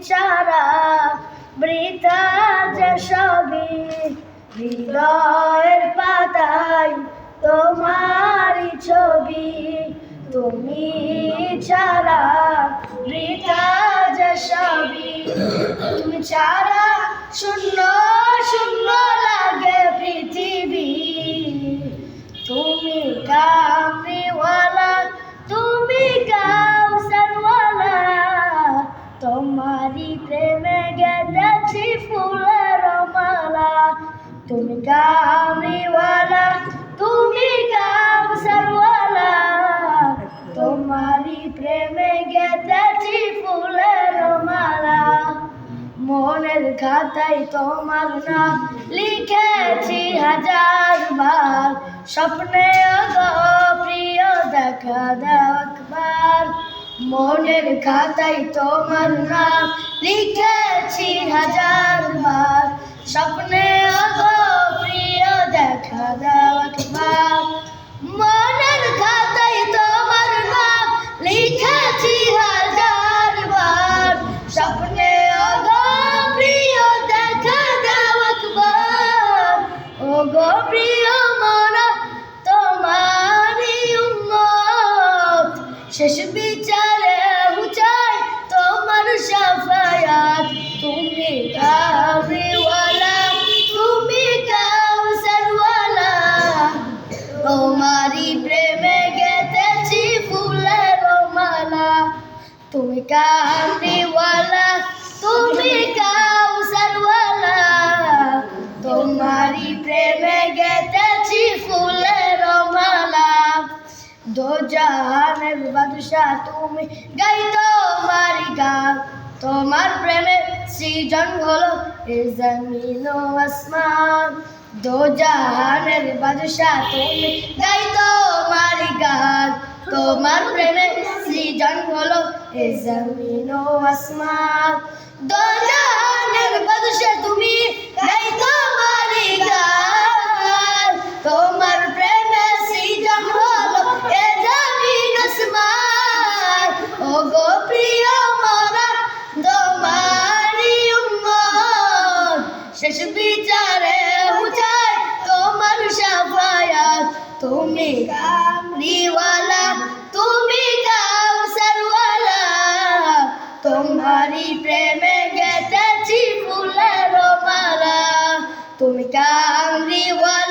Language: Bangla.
ছাড়া বৃথা যে সবই, হৃদয়ের পাতায় তোমারই ছবি। তুমি ছাড়া বৃথা যে সবই, তুমি ছাড়া শূন্য শূন্য লাগে পৃথিবী। তুমি কামলিওয়ালা, তুমি কাউসারওয়ালা, তোমারই প্রেমে গেঁথেছি ফুলের মালা। তুমি কামলিওয়ালা, তুমি কাউসারওয়ালা, তোমারই প্রেমে গেঁথেছি ফুলের মালা। মনের খাতায় তোমার নাম লিখেছি হাজার বার, স্বপ্নে গো প্রিয় দেখা দাও একবার। মনের খাতায় তোমার নাম লিখেছি হাজার বার, স্বপ্নে গো প্রিয় দেখা দাও একবার। মনের খাতায় তোমার নাম লিখেছি হাজার বার, স্বপ্নে গো প্রিয় দেখা দাও একবার। ও গো প্রিয় মোরা তোমারই উম্মত, শেষ বিচারে চাই তোমার শাফায়াত। তুমি কামলিওয়ালা, তুমি কাউসারওয়ালা, তোমারই প্রেমে গেঁথেছি ফুলের মালা। তুমি কামলিওয়ালা, তুমি কাউসারওয়ালা, তোমারই প্রেমে গেঁথেছি ফুলের মালা। দো জাহানের বাদশা তুমি, গাই তোমারই গান, তোমার প্রেমে সৃজন হলো এ জমিন ও আসমান। দো জাহানের বাদশা তুমি, গাই তোমারই গান, তোমার প্রেমে সৃজন হলো এ জমিন ও আসমান। দো জাহানের বাদশা তুমি, গাই তোমারই গান, তোমার প্রেমে সৃজন হলো এ জমিন আসমান। ও গো প্রিয় মোরা তোমারই উম্মত, শেষ বিচারে চাই তোমার শাফায়াত। তুমি কামলিওয়ালা, তুমি কাউসারওয়ালা, তোমারই প্রেমে গেঁথেছি ফুলের মালা। তুমি কামলিওয়ালা।